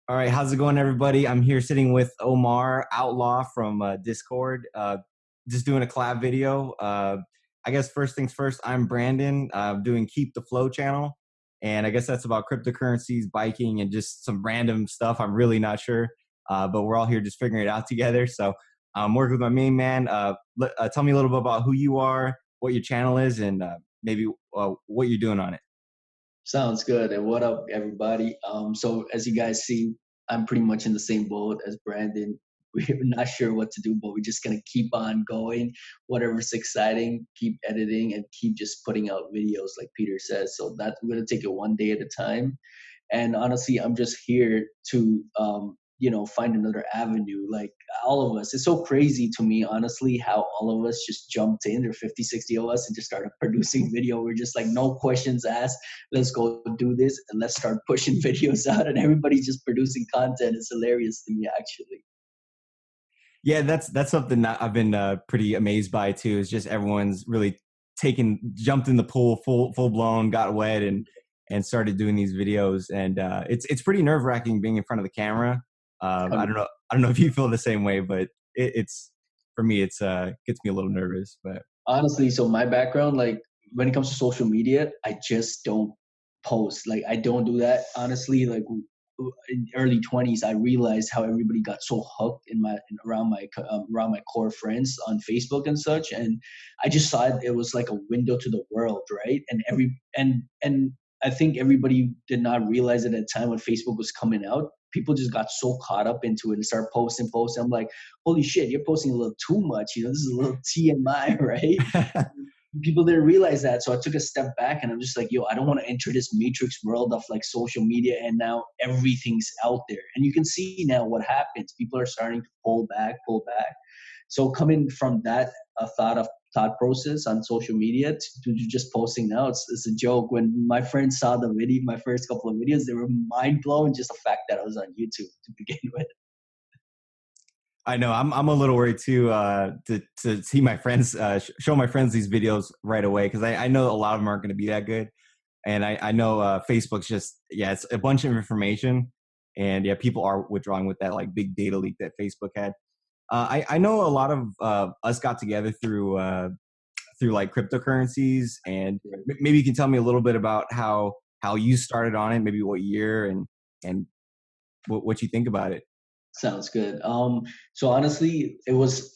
All right, how's it going, everybody? I'm here sitting with Omar Outlaw from Discord, just doing a collab video. I guess first things first, I'm Brandon, doing Keep the Flow channel, and I guess that's about cryptocurrencies, biking, and just some random stuff. I'm really not sure, but we're all here just figuring it out together. So I'm working with my main man. Tell me a little bit about who you are, what your channel is, and maybe what you're doing on it. Sounds good. And what up, everybody? So as you guys see, I'm pretty much in the same boat as Brandon. We're not sure what to do, but we're just gonna keep on going. Whatever's exciting, keep editing and keep just putting out videos, like Peter says. So that we're gonna take it one day at a time. And honestly, I'm just here to find another avenue. Like all of us, it's so crazy to me, honestly, how all of us just jumped in. There are 50, 60 of us and just started producing video. We're just like, no questions asked, let's go do this and let's start pushing videos out, and everybody's just producing content. It's hilarious to me, actually. Yeah, that's something that I've been pretty amazed by too. Is just everyone's really jumped in the pool full blown, got wet, and started doing these videos. And it's pretty nerve wracking being in front of the camera. I don't know if you feel the same way, but it's for me, it's gets me a little nervous. But Honestly, so my background, like when it comes to social media, I just don't post. Like I don't do that. Honestly, like in early 20s, I realized how everybody got so hooked around my core friends on Facebook and such, and I just saw it was like a window to the world, right? And I think everybody did not realize it at the time when Facebook was coming out. People just got so caught up into it and start posting. I'm like, holy shit, you're posting a little too much. This is a little TMI, right? People didn't realize that. So I took a step back and I'm just like, yo, I don't want to enter this matrix world of like social media and now everything's out there. And you can see now what happens. People are starting to pull back. So coming from that thought process on social media to just posting now, it's a joke. When my friends saw the video, my first couple of videos, they were mind blown just the fact that I was on YouTube to begin with. I know I'm a little worried too to see my friends show my friends these videos right away because I know a lot of them aren't going to be that good. And I know Facebook's just it's a bunch of information, and yeah, people are withdrawing with that like big data leak that Facebook had. I know a lot of us got together through like cryptocurrencies, and maybe you can tell me a little bit about how you started on it, maybe what year and what you think about it. Sounds good. So honestly,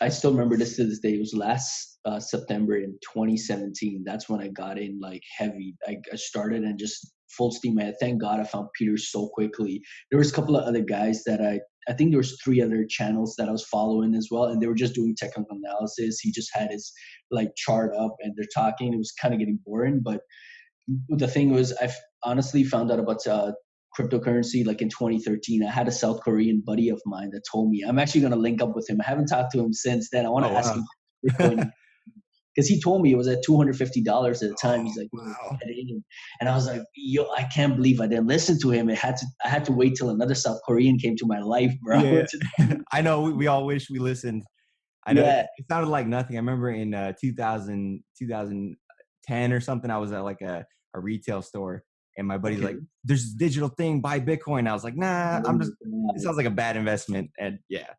I still remember this to this day. It was last September in 2017. That's when I got in like heavy. I started and just full steam ahead. Thank God I found Peter so quickly. There was a couple of other guys that I think there was three other channels that I was following as well, and they were just doing technical analysis. He just had his like chart up and they're talking. It was kind of getting boring, but the thing was, honestly found out about cryptocurrency like in 2013. I had a South Korean buddy of mine that told me. I'm actually going to link up with him. I haven't talked to him since then. I want Oh to ask wow. him Bitcoin because he told me it was at $250 at the time. Oh He's like, "Yo, wow. get in." And I was like, yo, I can't believe I didn't listen to him. I had to wait till another South Korean came to my life, bro. Yeah, I know we all wish we listened. I know Yeah, it sounded like nothing. I remember in 2010 or something, I was at like a retail store, and my buddy's okay. like, "There's this digital thing, buy Bitcoin." I was like, "Nah, I'm just. It Oh, sounds like a bad investment." And yeah,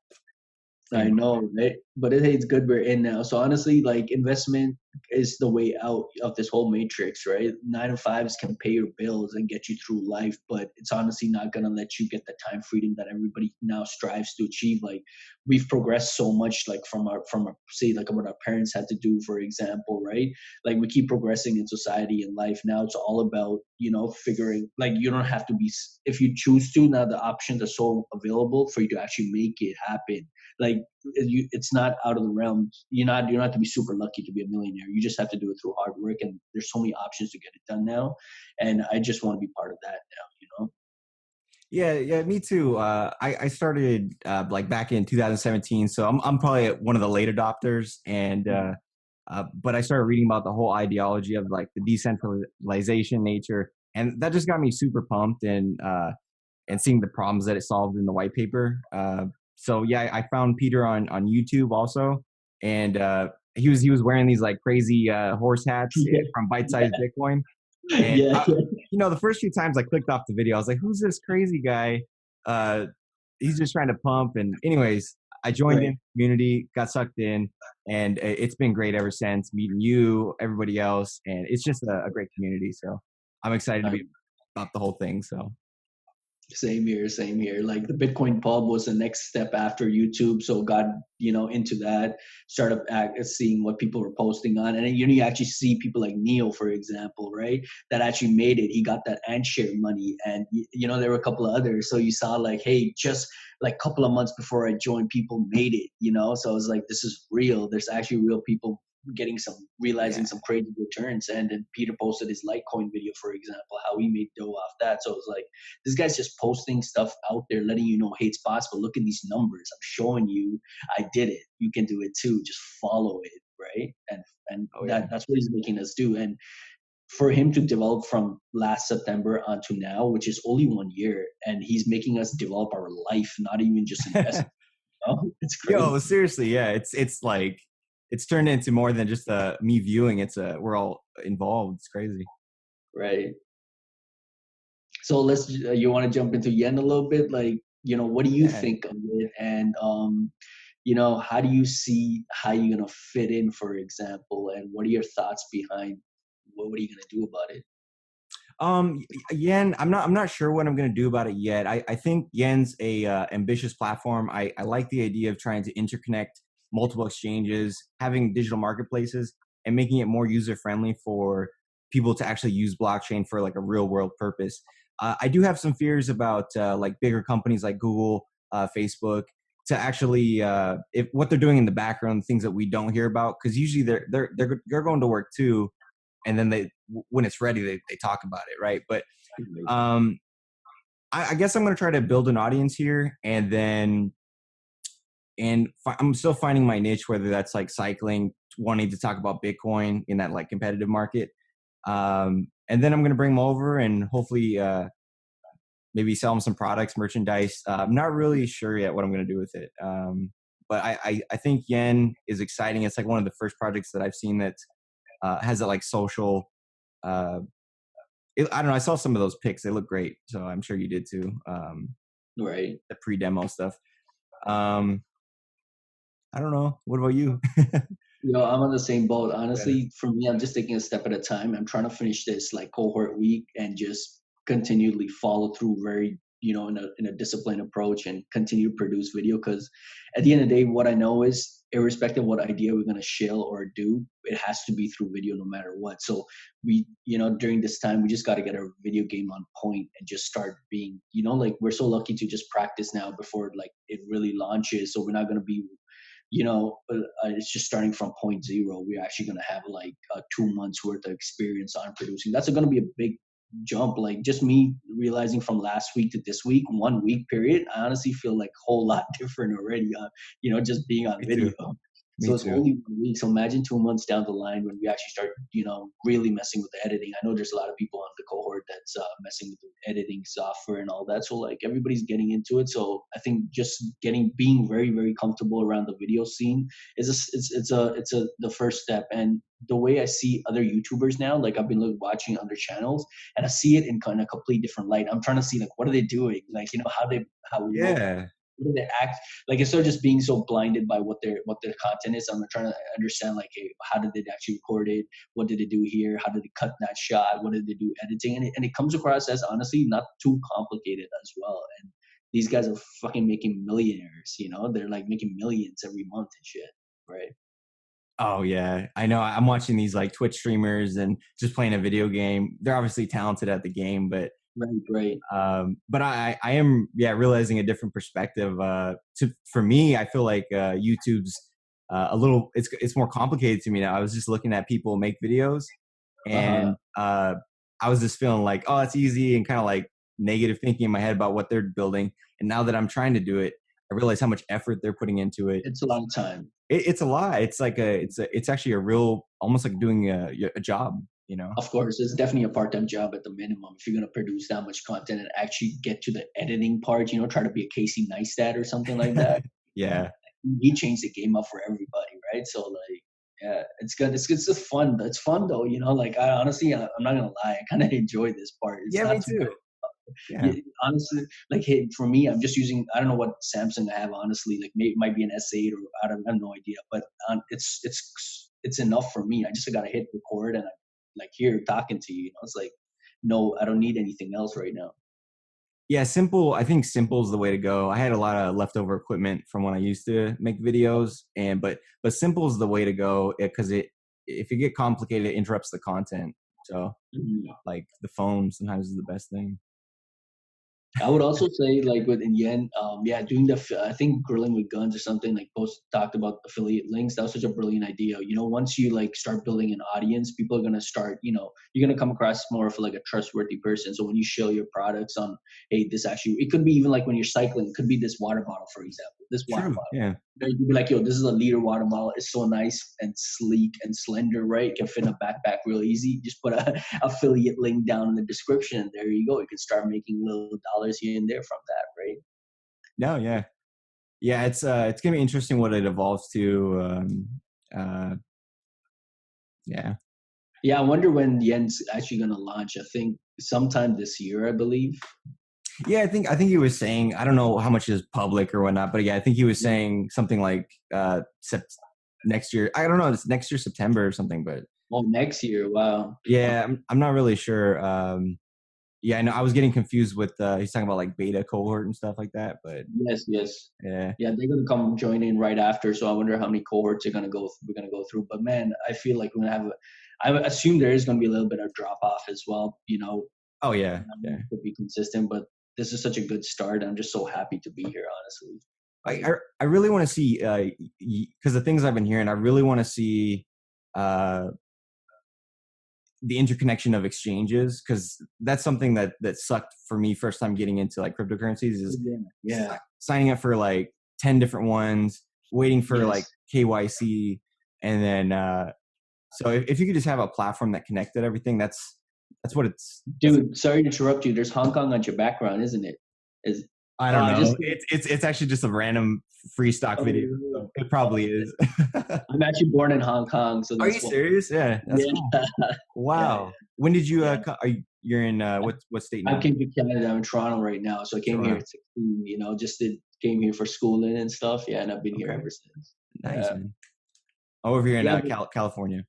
pretty I much. know, right? But it's good we're in now. So honestly, like investment is the way out of this whole matrix, right? 9 to 5s can pay your bills and get you through life, but it's honestly not gonna let you get the time freedom that everybody now strives to achieve. Like we've progressed so much, like from our say like what our parents had to do, for example, right? Like we keep progressing in society and life. Now it's all about figuring like you don't have to be if you choose to. Now the options are so available for you to actually make it happen. Like it's not out of the realm. You don't have to be super lucky to be a millionaire. You just have to do it through hard work, and there's so many options to get it done now. And I just want to be part of that now. Yeah, yeah, me too. I started like back in 2017, so I'm probably one of the late adopters, and but I started reading about the whole ideology of like the decentralization nature, and that just got me super pumped, and seeing the problems that it solved in the white paper. So yeah, I found Peter on YouTube also, and he was wearing these like crazy horse hats Yeah, from Bite Size yeah, Bitcoin, and yeah, the first few times I clicked off the video, I was like, "Who's this crazy guy?" uh, he's just trying to pump. And anyways, I joined in Right. the community, got sucked in, and it's been great ever since meeting you, everybody else, and it's just a great community. So I'm excited to be Um, about the whole thing. So Same here, same here. Like the Bitcoin pub was the next step after YouTube, so got into that, started seeing what people were posting on, and then you actually see people like Neil, for example, right? That actually made it. He got that and share money, and there were a couple of others. So you saw like, hey, just like a couple of months before I joined, people made it. So I was like, this is real. There's actually real people getting realizing yeah, some crazy returns. And then Peter posted his Litecoin video, for example, how he made dough off that. So it was like, this guy's just posting stuff out there, letting you know, hey, it's possible. Look at these numbers. I'm showing you I did it. You can do it too. Just follow it, right? And oh yeah. that's what he's making us do. And for him to develop from last September onto now, which is only 1 year, and he's making us develop our life, not even just invest. It's crazy, Yo, seriously, yeah, it's like it's turned into more than just me viewing. We're all involved. It's crazy. right? So you want to jump into yen a little bit? Like, what do you Yeah. think of it? And, how do you see how you're going to fit in, for example? And what are your thoughts behind what are you going to do about it? Yen, I'm not sure what I'm gonna do about it yet. I think Yen's a ambitious platform. I like the idea of trying to interconnect multiple exchanges, having digital marketplaces, and making it more user friendly for people to actually use blockchain for like a real world purpose. I do have some fears about like bigger companies like Google, Facebook, to actually if what they're doing in the background, things that we don't hear about, because usually they're going to work too, and then when it's ready they talk about it, right? But Right. um I guess I'm going to try to build an audience here, and then I'm still finding my niche, whether that's like cycling, wanting to talk about Bitcoin in that like competitive market, and then I'm going to bring them over and hopefully maybe sell them some products, merchandise. I'm not really sure yet what I'm going to do with it, but I think Yen is exciting. It's like one of the first projects that I've seen that has that like social uh, I don't know. I saw some of those pics. They look great. So I'm sure you did too. Right. The pre-demo stuff. Um, I don't know. What about you? I'm on the same boat. Yeah. Honestly, for me, I'm just taking a step at a time. I'm trying to finish this like cohort week and just continually follow through very, in a disciplined approach and continue to produce video. Because at the end of the day, what I know is irrespective of what idea we're gonna shill or do, it has to be through video no matter what. So during this time, we just got to get our video game on point and just start being, like we're so lucky to just practice now before like it really launches. So we're not gonna be it's just starting from point zero. We're actually going to have like 2 months worth of experience on producing. That's going to be a big jump. Like just me realizing from last week to this week, 1 week period, I honestly feel like a whole lot different already. Just being on Me video. too. So Me it's too. only 1 week. So imagine 2 months down the line when we actually start, really messing with the editing. I know there's a lot of people on the cohort that's messing with the editing software and all that. So like everybody's getting into it. So I think just being very very comfortable around the video scene is it's the first step. And the way I see other YouTubers now, like I've been watching other channels, and I see it in kind of a complete different light. I'm trying to see like what are they doing, like how look Yeah. what do they act like, instead of just being so blinded by what their content is. I'm trying to understand like, hey, how did they actually record it? What did they do here? How did they cut that shot? What did they do editing? And it comes across as honestly not too complicated as well. And these guys are fucking making millionaires. They're like making millions every month and shit, right? Oh yeah. I know. I'm watching these like Twitch streamers and just playing a video game. They're obviously talented at the game, but Right, right. I am, yeah, realizing a different perspective. For me, I feel like YouTube's a little, it's more complicated to me now. I was just looking at people make videos, Uh-huh. and I was just feeling like, oh, it's easy, and kind of like negative thinking in my head about what they're building. And now that I'm trying to do it, I realize how much effort they're putting into it. It's a long time. It's a lot. It's actually a real, almost like doing a job. You know? Of course, it's definitely a part-time job at the minimum if you're gonna produce that much content and actually get to the editing part. Try to be a Casey Neistat or something like that. Yeah. He changed the game up for everybody, right? So like, yeah, it's good. It's just fun. It's fun though. Like I honestly, I'm not gonna lie, I kind of enjoy this part. It's Yeah, not me too bad. too. Yeah, Honestly, like, hey, for me, I'm just using, I don't know what Samsung I have, honestly, like maybe it might be an S8 or I have no idea, but it's enough for me. I just gotta hit record and I'm like here talking to you. You know, it's like no, I don't need anything else right now. yeah. Simple. I think simple is the way to go. I had a lot of leftover equipment from when I used to make videos, and but simple is the way to go because it if you get complicated, it interrupts the content. So Mhm. like the phone sometimes is the best thing. I would also say, like with Yen, yeah, doing I think grilling with guns or something like post talked about affiliate links. That was such a brilliant idea. You know, once you like start building an audience, people are gonna start. You know, you're gonna come across more of like a trustworthy person. So when you show your products on, hey, this actually, it could be even like when you're cycling, it could be this water bottle, for example, this water True. bottle. Yeah. You would be like, yo, this is a liter water bottle. It's so nice and sleek and slender, right? It can fit in a backpack real easy. Just put a affiliate link down in the description, and there you go. You can start making little dollars here and there from that, right? No. Yeah. Yeah. It's gonna be interesting what it evolves to. Uh. Yeah. Yeah, I wonder when Yen's actually going to launch. I think sometime this year, I believe. Yeah, I think he was saying I don't know how much is public or whatnot, but yeah, I think he was Yeah. saying something like next year. I don't know, it's next year September or something, but Oh, next year. Wow. yeah, I'm not really sure. Yeah, I know I was getting confused with he's talking about like beta cohort and stuff like that, but Yes, yes. yeah, Yeah, they're gonna come join in right after. So I wonder how many cohorts we're gonna go through. But man, I feel like we're gonna have I assume there is gonna be a little bit of drop off as well. You know, oh yeah, yeah. to be consistent. But this is such a good start. I'm just so happy to be here, honestly. I Like, I, I really want to see because the things I've been hearing, I really want to see uh the interconnection of exchanges because that's something that sucked for me first time getting into like cryptocurrencies is yeah, yeah, signing up for like 10 different ones, waiting for like yes. KYC, and then so if you could just have a platform that connected everything, that's what that's Dude, sorry to interrupt you. There's Hong Kong on your background, isn't it? Is I oh, don't I just know. It's actually just a random free stock video, oh, so it oh, probably is. I'm actually born in Hong Kong, so Are you that's why. serious? Yeah, that's Yeah, cool. yeah, Wow. When did you yeah. you're in what state I now? came to Canada. I'm in Toronto right now, so I came here Toronto. at 16. You know, came here for schooling and stuff. Yeah, and I've been here Okay. ever since. Nice, Yeah, man. Oh, over here in yeah. But California.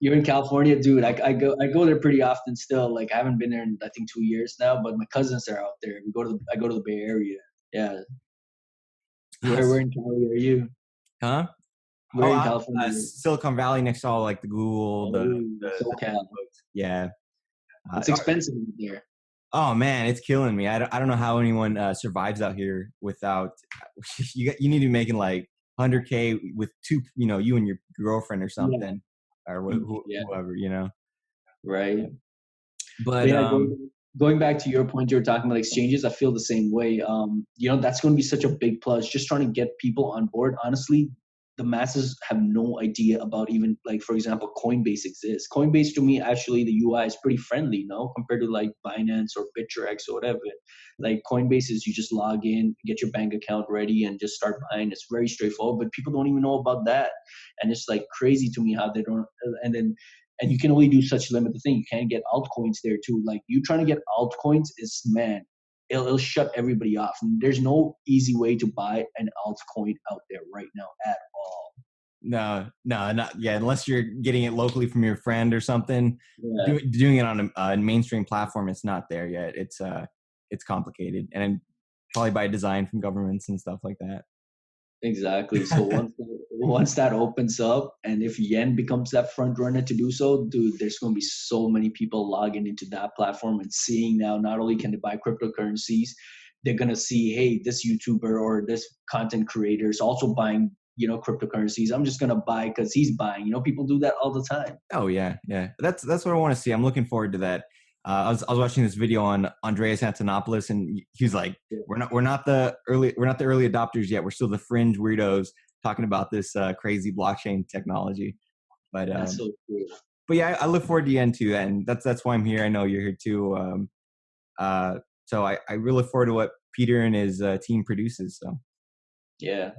you're in California, dude. I go there pretty often still. Like I haven't been there in I think 2 years now, but my cousins are out there. I go to the Bay Area. Yeah. Where Us. in Cali are you? Huh? Where Oh, in California? Silicon Valley next to all like the Google, Oh, the SoCal. folks. Yeah. It's expensive out there. Oh man, it's killing me. I don't know how anyone survives out here without you need to be making like 100K with two, you and your girlfriend or Yeah, something or yeah, whoever, right. But But yeah, going back to your point, you were talking about exchanges. I feel the same way. You know, that's going to be such a big plus. Just trying to get people on board. Honestly, the masses have no idea about even like, for example, Coinbase exists. Coinbase to me, actually, the UI is pretty friendly, no, compared to like Binance or BitTrex or whatever. Like Coinbase is you just log in, get your bank account ready, and just start buying. It's very straightforward, but people don't even know about that, and it's like crazy to me how they don't. And then and you can only do such limited thing. You can't get altcoins there too. Like you trying to get altcoins is man, it'll shut everybody off. And there's no easy way to buy an altcoin out there right now at all. no, no, not yeah, unless you're getting it locally from your friend or something. Yeah, Doing it on a mainstream platform, it's not there yet. It's complicated and probably by design from governments and stuff like that. exactly. So once that opens up, and if Yen becomes that front runner to do so, dude, there's going to be so many people logging into that platform and seeing now. Not only can they buy cryptocurrencies, they're going to see, hey, this YouTuber or this content creator is also buying, you know, cryptocurrencies. I'm just going to buy because he's buying. You know, people do that all the time. Oh yeah, yeah. That's what I want to see. I'm looking forward to that. I was watching this video on Andreas Antonopoulos, and he's like, Yeah, we're not the early adopters yet. We're still the fringe weirdos talking about this crazy blockchain technology. But that's so cool. yeah, I look forward to the end too, and that's why I'm here. I know you're here too. So I really look forward to what Peter and his team produces. So. Yeah,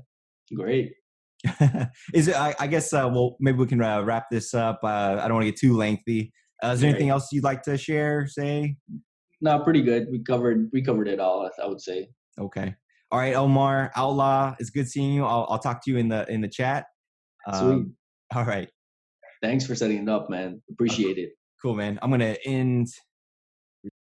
great. Is it? I guess. Well, maybe we can wrap this up. I don't want to get too lengthy. Is there anything Right. else you'd like to share? Say. No, pretty good. We covered it all. I would say. Okay. All right, Omar Outlaw. It's good seeing you. I'll talk to you in the chat. Sweet. All right. Thanks for setting it up, man. Appreciate it. Cool, man. I'm gonna end